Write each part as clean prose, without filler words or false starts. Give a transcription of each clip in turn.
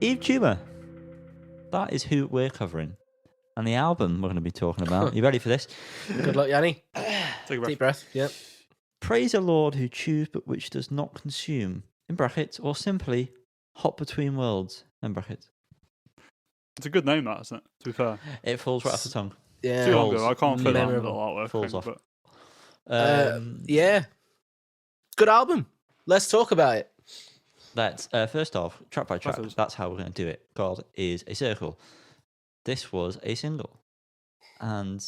Yves Tumor. That is who we're covering. And the album we're going to be talking about. You ready for this? Good luck, Yanni. Take a breath. Deep breath. Yep. Praise a Lord who chews but which does not consume, in brackets, or simply hop between worlds, in brackets. It's a good name, that, isn't it? To be fair. It falls right off the tongue. Yeah. Too long ago. I can't fit that in the Memorable. little artwork Falls thing, off. but Yeah. Good album. Let's talk about it. Let's, first off, track by track, that's how we're going to do it. God is a circle. This was a single. And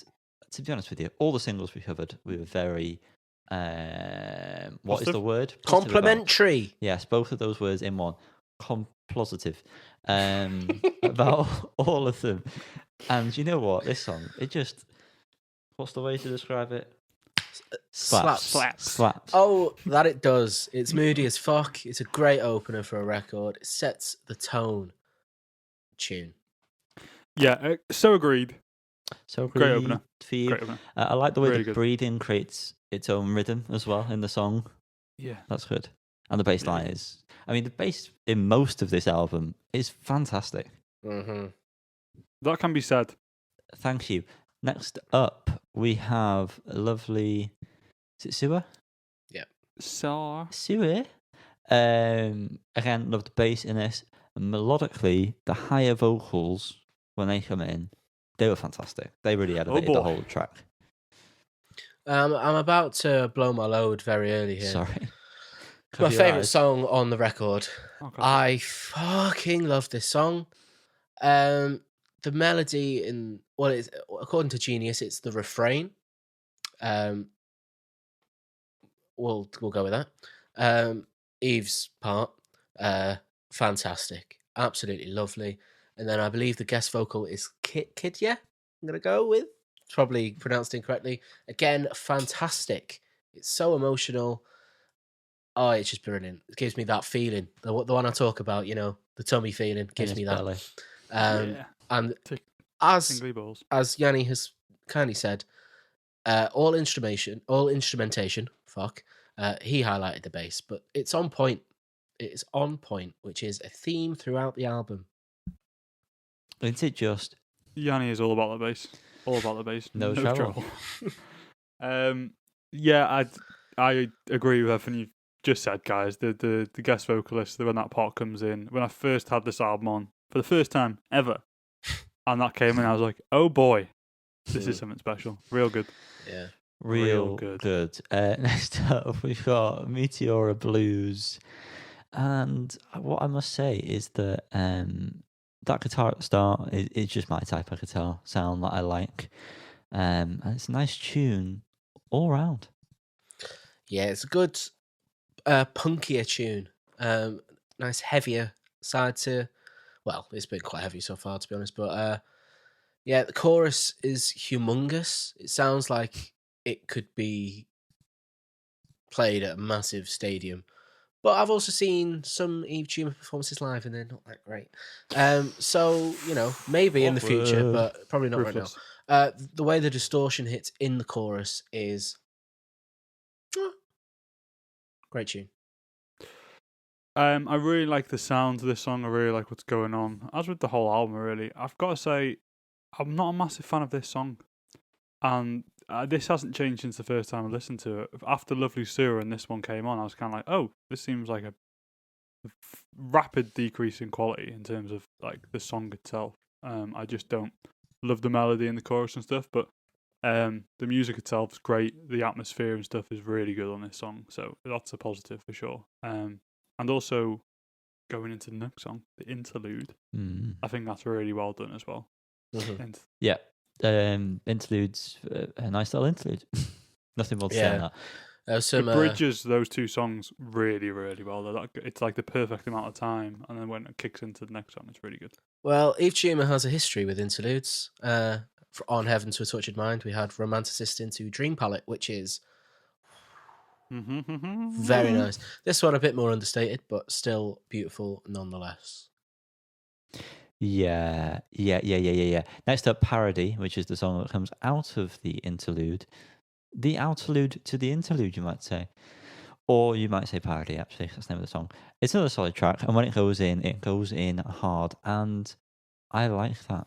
to be honest with you, all the singles we covered, we were very, what is the word? Complimentary. Yes, both of those words in one. Positive. About all of them. And you know what? This song, it just, what's the way to describe it? Slaps. Oh, that it does. It's moody as fuck. It's a great opener for a record. It sets the tone. Tune. yeah, so agreed. So Great opener. for you. Great opener. I like the way Really the good. breathing creates its own rhythm as well in the song. Yeah. That's good. And the bass line is, I mean, the bass in most of this album is fantastic. Mm-hmm. That can be said. Thank you. Next up, we have a lovely, is it Sewer? So. Sewer. Again, love the bass in this. And melodically, the higher vocals, when they come in, they were fantastic. They really elevated the whole track. I'm about to blow my load very early here. Sorry. My favourite song on the record. Okay. I fucking love this song. The melody in it's according to Genius, it's the refrain. We'll go with that. Eve's part, fantastic, absolutely lovely. And then I believe the guest vocal is Kidya. I'm gonna go with. It's probably pronounced incorrectly. Again, fantastic. It's so emotional. Oh, it's just brilliant. It gives me that feeling. The one I talk about, the tummy feeling gives me that. Belly. And Tingly balls. as Yanni has kindly said, all instrumentation. He highlighted the bass, but it's on point. It is on point, which is a theme throughout the album. Isn't it just? Yanni is all about the bass. All about the bass. No trouble. Yeah, I agree with everything you just said, guys. The guest vocalist, when that part comes in, when I first had this album on for the first time ever, and that came in, I was like, oh boy, this is something special. Real good. Yeah. Real good. Next up, we've got Meteora Blues. And what I must say is that that guitar at the start is just my type of guitar sound that I like. And it's a nice tune all round. Yeah, it's a good punkier tune. Nice heavier side to... Well, it's been quite heavy so far, to be honest. But yeah, the chorus is humongous. It sounds like it could be played at a massive stadium. But I've also seen some Yves Tumor performances live, and they're not that great. So, maybe in the future, but probably not right now. The way the distortion hits in the chorus is... great tune. I really like the sound of this song. I really like what's going on. As with the whole album, really, I've got to say, I'm not a massive fan of this song. And this hasn't changed since the first time I listened to it. After Lovely Sewer and this one came on, I was kind of like, oh, this seems like a rapid decrease in quality in terms of like the song itself. I just don't love the melody and the chorus and stuff, but the music itself is great. The atmosphere and stuff is really good on this song, so that's a positive for sure. And also going into the next song, the interlude, I think that's really well done as well. Mm-hmm. Yeah. Interludes, a nice little interlude. Nothing more to say on that. It bridges those two songs really, really well. It's like the perfect amount of time, and then when it kicks into the next song, it's really good. Well, Yves Tumor has a history with interludes. On Heaven to a Tortured Mind, we had Romanticist into Dream Palette, which is very nice. This one a bit more understated, but still beautiful nonetheless. Yeah. Next up, Parody, which is the song that comes out of the interlude. The outerlude to the interlude, you might say. Or you might say parody, actually. That's the name of the song. It's another solid track, and when it goes in hard, and I like that.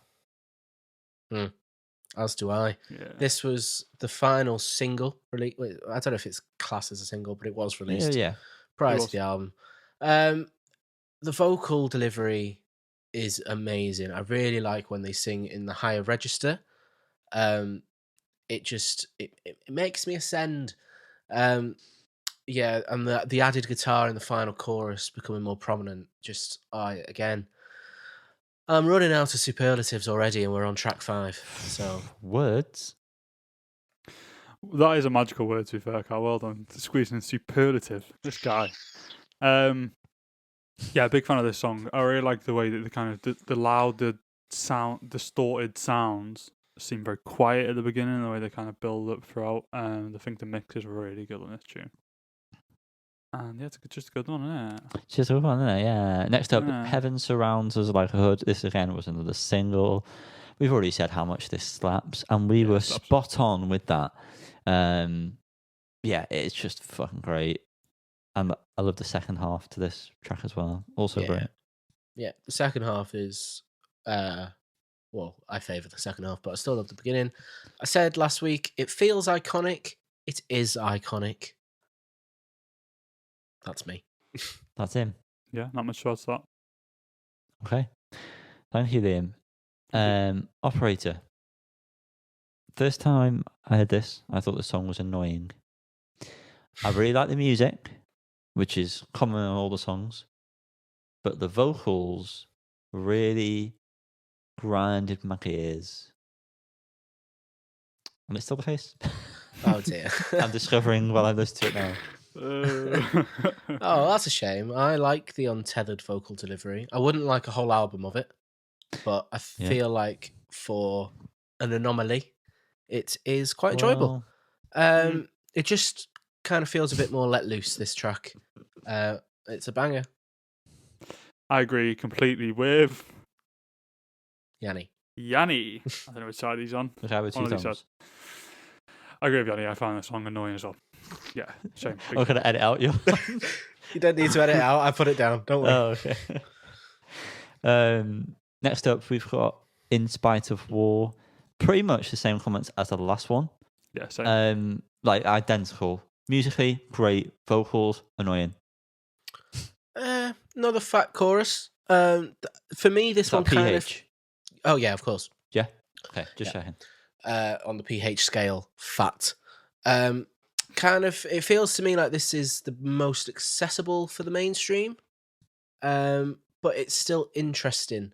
As do I. Yeah. This was the final single release. I don't know if it's classed as a single, but it was released Yeah. prior It to was. the album. The vocal delivery is amazing. I really like when they sing in the higher register. It just it makes me ascend. Yeah, and the added guitar in the final chorus becoming more prominent. Just I'm running out of superlatives already, and we're on track 5. So Words. That is a magical word, to be fair, Carl. Well done. Squeezing in superlative. This guy. Yeah, big fan of this song. I really like the way that the kind of the louder sound, distorted sounds seem very quiet at the beginning, the way they kind of build up throughout. And I think the mix is really good on this tune. And yeah, it's just a good one, isn't it? Just a one, isn't it? Yeah. Next up, Yeah. Heaven Surrounds Us Like a Hood. This again was another single. We've already said how much this slaps, and we were slaps. spot on with that. Yeah, it's just fucking great. And I love the second half to this track as well. Also great. Yeah, the second half is well, I favour the second half, but I still love the beginning. I said last week, it feels iconic. It is iconic. That's me. That's him. Yeah, not much towards that. Okay. Thank you, Liam. Operator. First time I heard this, I thought the song was annoying. I really like the music, which is common on all the songs, but the vocals really grinded my gears. And it's still the case. Oh dear. I'm discovering while I listen to it now. Oh, that's a shame. I like the untethered vocal delivery. I wouldn't like a whole album of it, but I feel like for an anomaly, it is quite enjoyable. It just kind of feels a bit more let loose, this track. It's a banger. I agree completely with Yanni. I don't know which side he's on. Which I would One of these songs. sides. I agree with Yanni. I find this song annoying as well. Yeah, shame. I'm going to edit out your. You don't need to edit it out. I put it down. Don't worry. Oh, okay. Next up, we've got In Spite of War. Pretty much the same comments as the last one. Yeah, same. Like identical. Musically, great. Vocals, annoying. Another fat chorus. For me, this one kind of. Oh yeah, of course. Yeah. Okay, just checking. On the pH scale, fat. Kind of, it feels to me like this is the most accessible for the mainstream, but it's still interesting,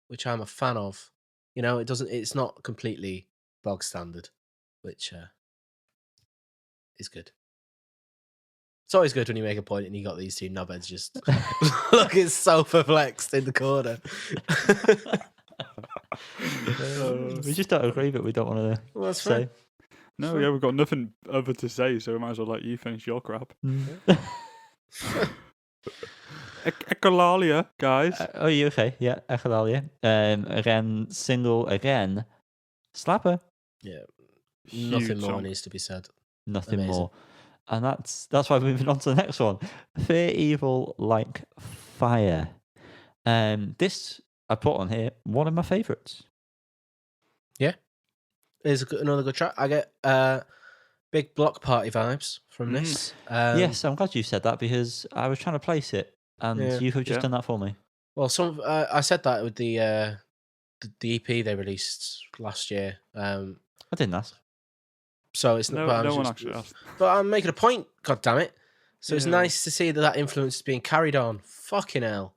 which I'm a fan of. You know, it's not completely bog standard, which is good. It's always good when you make a point and you got these two knobheads just looking so perplexed in the corner. We just don't agree, but we don't want to that's say. fine. No, yeah, we've got nothing other to say, so we might as well let you finish your crap. Echolalia, guys. Are you okay? Yeah, Echolalia. Again, single again. Slapper. Yeah. Huge Nothing more song. needs to be said. Nothing Amazing. more. And that's why we're moving on to the next one. Fear Evil Like Fire. This I put on here, one of my favourites. Yeah. It's another good track. I get big block party vibes from this. Yes, I'm glad you said that because I was trying to place it and you have just done that for me. Well, I said that with the EP they released last year. I didn't ask. So it's No one actually asked. But I'm making a point, god damn it. So it's Yeah. nice to see that influence is being carried on. Fucking hell.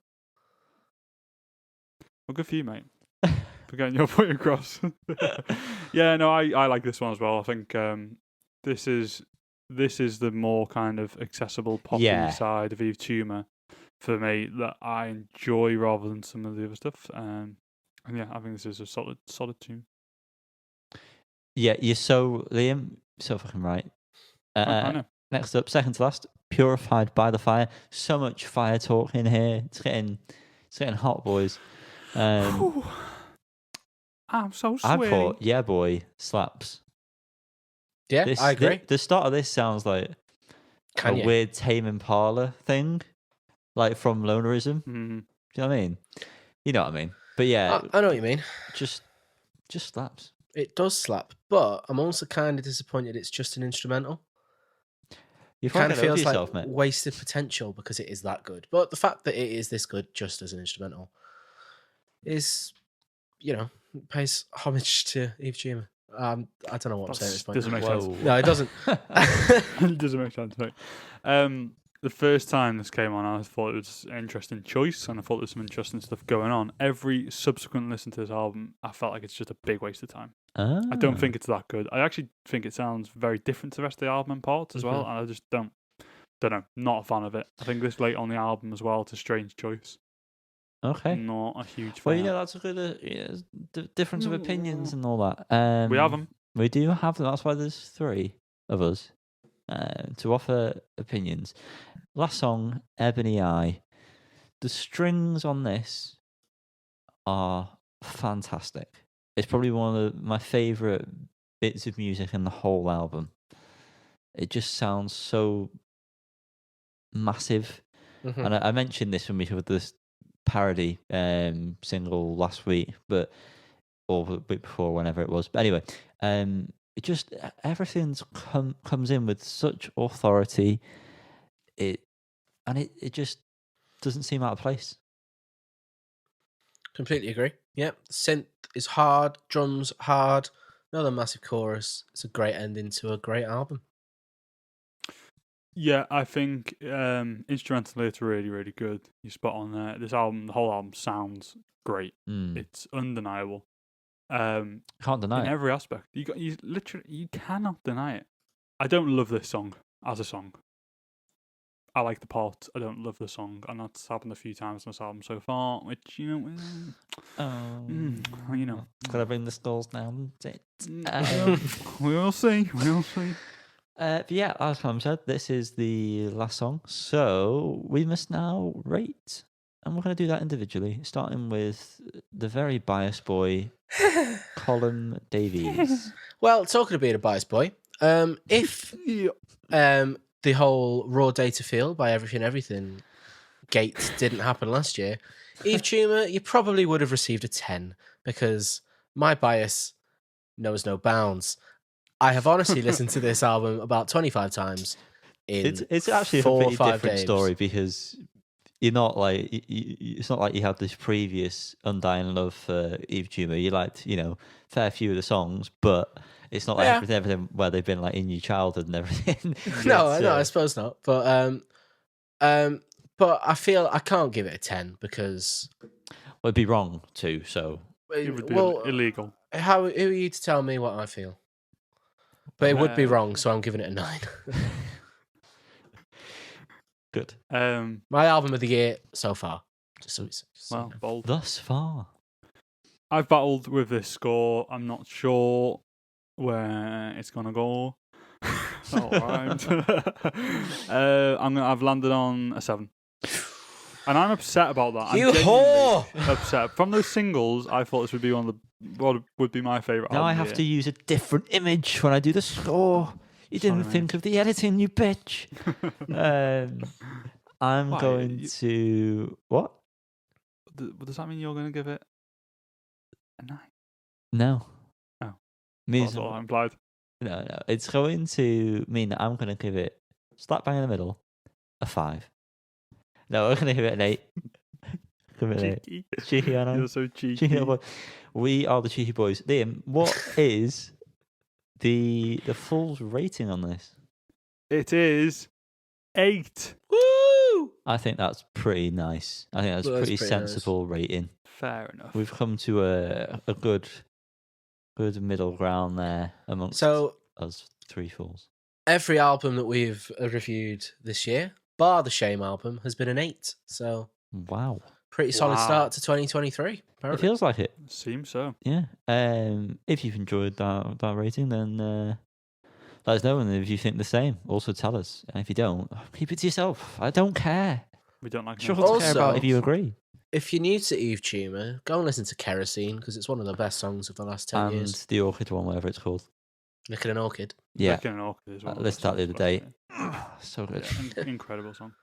Well, good for you, mate. For getting your point across. Yeah, no, I like this one as well. I think this is the more kind of accessible poppy side of Yves Tumor for me that I enjoy rather than some of the other stuff. And yeah, I think this is a solid tune. Yeah, you're Liam, so fucking right. I know. Next up, second to last, Purified by the Fire. So much fire talk in here. It's getting hot, boys. I'm so sweaty. I thought, yeah, boy, slaps. Yeah, I agree. The start of this sounds like Can a you? weird Tame Impala thing, like from Lonerism. Do Mm. you know what I mean? You know what I mean. But yeah, I know what you mean. just slaps. It does slap, but I'm also kind of disappointed it's just an instrumental. You Kind fucking of over feels like yourself, mate. wasted potential because it is that good. But the fact that it is this good just as an instrumental is, pays homage to Yves Tumor. I don't know what I'm saying at this point. Doesn't make sense. No, it doesn't. It doesn't make sense, mate. The first time this came on, I thought it was an interesting choice, and I thought there was some interesting stuff going on. Every subsequent listen to this album, I felt like it's just a big waste of time. I don't think it's that good. I actually think it sounds very different to the rest of the album and parts as well, and I just don't know. Not a fan of it. I think this late on the album as well, it's a strange choice. Okay. Not a huge fan. Well, that's a good difference of opinions and all that. We have them. We do have them. That's why there's 3 of us to offer opinions. Last song, Ebony Eye. The strings on this are fantastic. It's probably one of my favourite bits of music in the whole album. It just sounds so massive. And I mentioned this when we had this parody single last week, or the week before, whenever it was. But anyway, it just everything's comes in with such authority. It just doesn't seem out of place. Completely agree. Yep, synth is hard, drums hard, another massive chorus. It's a great ending to a great album. Yeah, I think instrumentally it's really, really good. You're spot on there. This album, the whole album sounds great. It's undeniable. Can't deny in it. every aspect. You cannot deny it. I don't love this song as a song. I like the part. I don't love the song, and that's happened a few times on this album so far. Which Could I bring the skulls down? We will see. We'll see. But yeah, as Tom said, this is the last song, so we must now rate, and we're going to do that individually, starting with the very biased boy, Colin Davies. Well, talking of being a biased boy, if the whole raw data field by Everything gate didn't happen last year, Yves Tumor, you probably would have received a 10 because my bias knows no bounds. I have honestly listened to this album about 25 times in It's actually 4 a or completely 5 different days. story because you're not like it's not like you had this previous undying love for Yves Tumor. You liked fair few of the songs, but it's not like everything where they've been like in your childhood and everything. No, I suppose not. But I feel I can't give it a 10 because it'd be wrong too. So It would be well, illegal. who are you to tell me what I feel? But it would be wrong, so I'm giving it a 9. good. My album of the year so far. Bold. Thus far. I've battled with this score. I'm not sure where it's gonna go. All right. I've landed on a 7. And I'm upset about that. You I'm whore! upset. From those singles, I thought this would be what would be my favourite Now album. I have to use a different image when I do the score. You didn't think of the editing, you bitch. I'm going to... What? Does that mean you're going to give it a 9? No. Oh. Means That's all I implied. No. It's going to mean that I'm going to give it, slap bang in the middle, a 5. No, I'm going to give it an 8. Give it an 8. Cheeky. Cheeky, I know. You're so cheeky. Boy. We are the cheeky boys. Liam, what is the full rating on this? It is 8. Woo! I think that's pretty nice. I think that's Well, that's pretty pretty sensible rating. Fair enough. We've come to a good middle ground there amongst us 3 fools. Every album that we've reviewed this year, bar the Shame album, has been an 8. So Wow. pretty solid start to 2023. It feels like it. Seems so. Yeah. If you've enjoyed that rating, then let us know. And if you think the same, also tell us. And if you don't, keep it to yourself. I don't care. We don't like Sure, them. to care about if you agree. If you're new to Yves Tumor, go and listen to Kerosene because it's one of the best songs of the last 10 And years. the Orchid one, whatever it's called. Licking an Orchid. Yeah, Licking an Orchid as well. I listened to that the other day. So good. Incredible song.